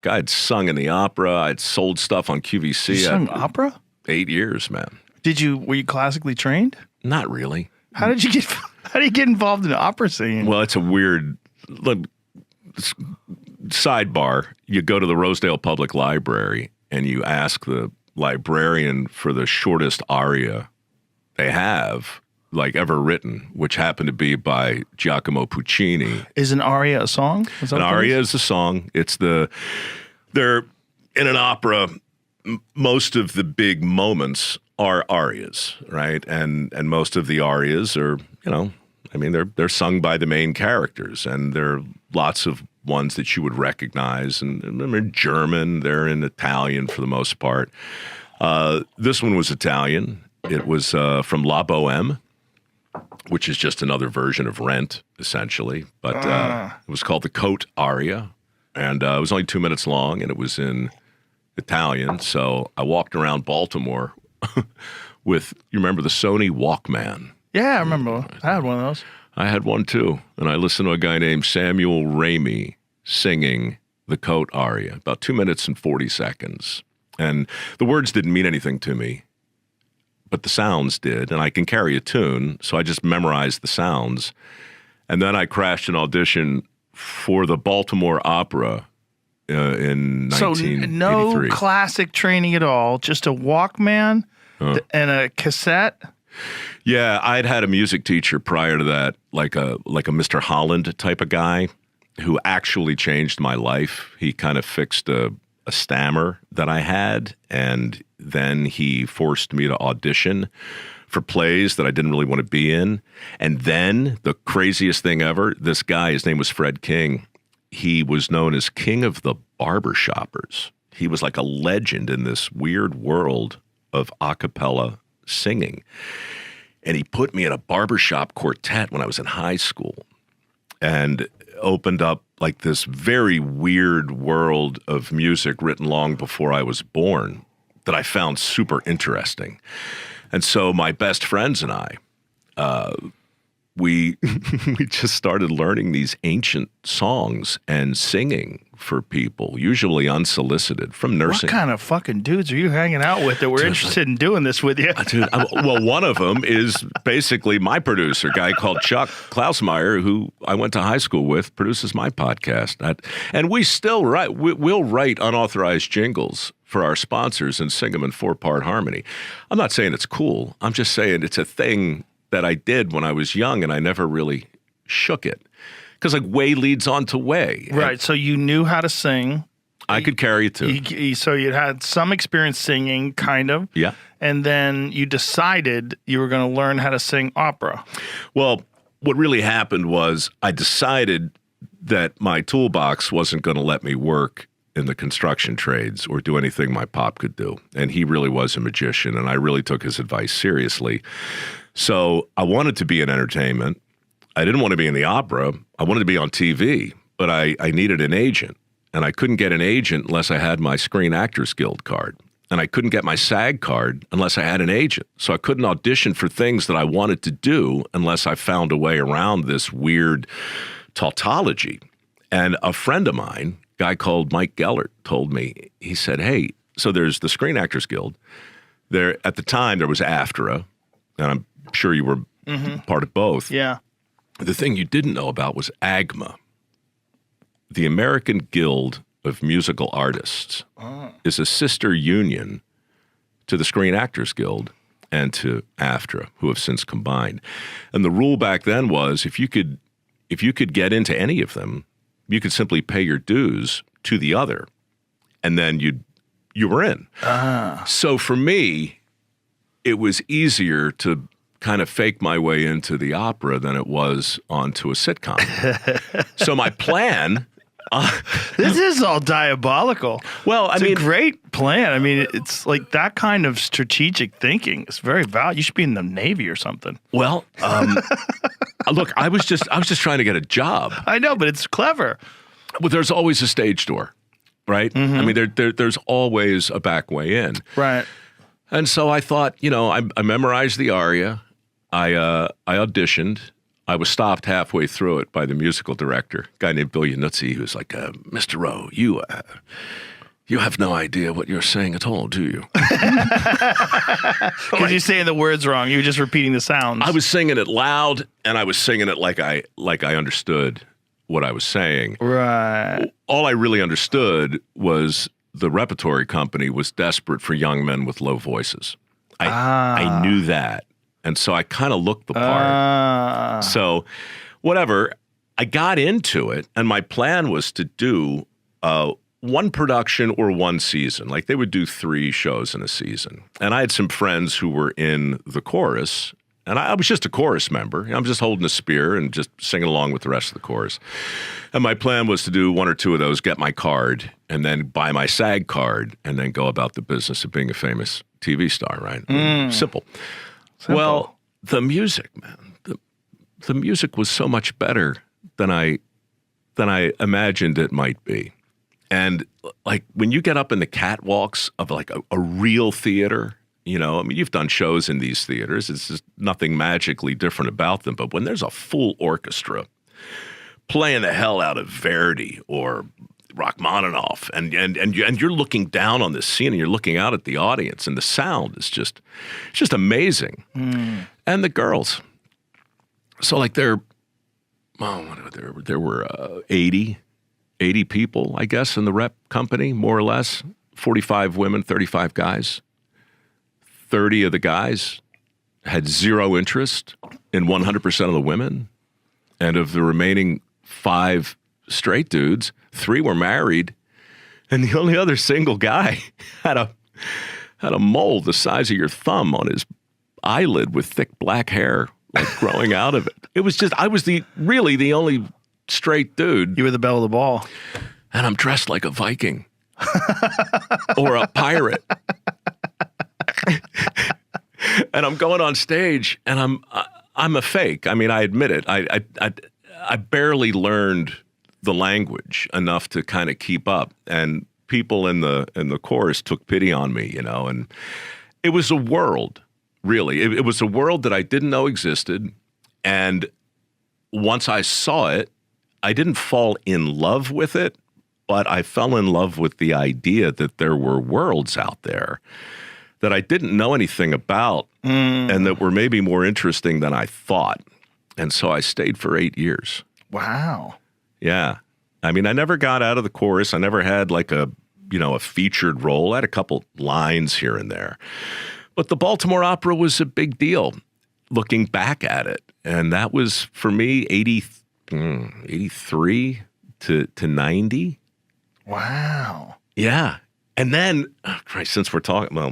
I'd sung in the opera. I'd sold stuff on QVC. You sung opera? 8 years, man. Were you classically trained? Not really. How do you get involved in opera singing? Well, it's a weird sidebar. You go to the Rosedale Public Library and you ask the librarian for the shortest aria they have, like ever written, which happened to be by Giacomo Puccini. Is an aria a song? An aria is a song. They're in an opera. Most of the big moments are arias, right? And most of the arias are, they're sung by the main characters, and there are lots of ones that you would recognize, and they're in German, they're in Italian for the most part. This one was Italian. It was from La Boheme, which is just another version of Rent, essentially. But it was called the Coat Aria, and it was only 2 minutes long, and it was in Italian. So I walked around Baltimore with, you remember the Sony Walkman? Yeah, I remember. I had one of those. I had one too, and I listened to a guy named Samuel Ramey singing the Coat Aria, about 2 minutes and 40 seconds. And the words didn't mean anything to me, but the sounds did, and I can carry a tune, so I just memorized the sounds. And then I crashed an audition for the Baltimore Opera in 1983. So no classic training at all, just a Walkman and a cassette? Yeah, I'd had a music teacher prior to that, like a Mr. Holland type of guy who actually changed my life. He kind of fixed a stammer that I had, and then he forced me to audition for plays that I didn't really want to be in. And then the craziest thing ever, this guy, his name was Fred King. He was known as King of the Barbershoppers. He was like a legend in this weird world of a cappella singing. And he put me in a barbershop quartet when I was in high school and opened up like this very weird world of music written long before I was born that I found super interesting. And so my best friends and I, we just started learning these ancient songs and singing for people, usually unsolicited, from nursing. What kind of fucking dudes are you hanging out with that were interested in doing this with you? Dude, well, one of them is basically my producer, a guy called Chuck Klausmeyer, who I went to high school with, produces my podcast. And we still write, we'll write unauthorized jingles for our sponsors and sing them in 4-part harmony. I'm not saying it's cool. I'm just saying it's a thing that I did when I was young, and I never really shook it. Because like way leads on to way. Right, and so you knew how to sing. I could carry it too. So you had some experience singing, kind of. Yeah. And then you decided you were going to learn how to sing opera. Well, what really happened was I decided that my toolbox wasn't going to let me work in the construction trades or do anything my pop could do. And he really was a magician, and I really took his advice seriously. So I wanted to be in entertainment. I didn't want to be in the opera. I wanted to be on TV, but I needed an agent. And I couldn't get an agent unless I had my Screen Actors Guild card. And I couldn't get my SAG card unless I had an agent. So I couldn't audition for things that I wanted to do unless I found a way around this weird tautology. And a friend of mine, a guy called Mike Gellert, told me, he said, hey, so there's the Screen Actors Guild. There, at the time, there was AFTRA, and I'm sure you were part of both. Yeah. The thing you didn't know about was AGMA. The American Guild of Musical Artists is a sister union to the Screen Actors Guild and to AFTRA, who have since combined. And the rule back then was if you could get into any of them, you could simply pay your dues to the other, and then you were in. So for me, it was easier to kind of fake my way into the opera than it was onto a sitcom. So my plan... this is all diabolical. Well, it's a great plan. I mean, it's like that kind of strategic thinking is very valuable. You should be in the Navy or something. Well, look, I was just trying to get a job. I know, but it's clever. Well, there's always a stage door, right? Mm-hmm. I mean, there's always a back way in. Right. And so I thought, I memorized the aria. I auditioned. I was stopped halfway through it by the musical director, a guy named Bill Yanutzi, who was like, Mr. Rowe, you have no idea what you're saying at all, do you? Because you're saying the words wrong. You were just repeating the sounds. I was singing it loud, and I was singing it like I understood what I was saying. Right. All I really understood was the repertory company was desperate for young men with low voices. I knew that. And so I kind of looked the part. So whatever, I got into it, and my plan was to do one production or one season. Like they would do 3 shows in a season. And I had some friends who were in the chorus, and I was just a chorus member. I'm just holding a spear and just singing along with the rest of the chorus. And my plan was to do 1 or 2 of those, get my card, and then buy my SAG card, and then go about the business of being a famous TV star, right? Simple. Well, the music, man, the music was so much better than I imagined it might be. And like when you get up in the catwalks of like a real theater, you know, I mean, you've done shows in these theaters. It's just nothing magically different about them. But when there's a full orchestra playing the hell out of Verdi or Rachmaninoff, and you're looking down on this scene and you're looking out at the audience, and the sound is just amazing. And the girls, so like there were 80 people, I guess, in the rep company, more or less. 45 women, 35 guys. 30 of the guys had zero interest in 100% of the women, and of the remaining 5 straight dudes, 3 were married, and the only other single guy had a mole the size of your thumb on his eyelid with thick black hair like growing out of it. It was just, I was really the only straight dude. You were the belle of the ball. And I'm dressed like a Viking or a pirate. And I'm going on stage, and I'm a fake. I mean, I admit it. I barely learned the language enough to kind of keep up, and people in the chorus took pity on me, you know. And it was a world, really. It was a world that I didn't know existed, and once I saw it, I didn't fall in love with it, but I fell in love with the idea that there were worlds out there that I didn't know anything about, and that were maybe more interesting than I thought. And so I stayed for 8 years. Wow. Yeah. I mean, I never got out of the chorus. I never had like a featured role. I had a couple lines here and there. But the Baltimore Opera was a big deal looking back at it. And that was, for me, 83 to 90. Wow. Yeah. And then, Christ, since we're talking, well,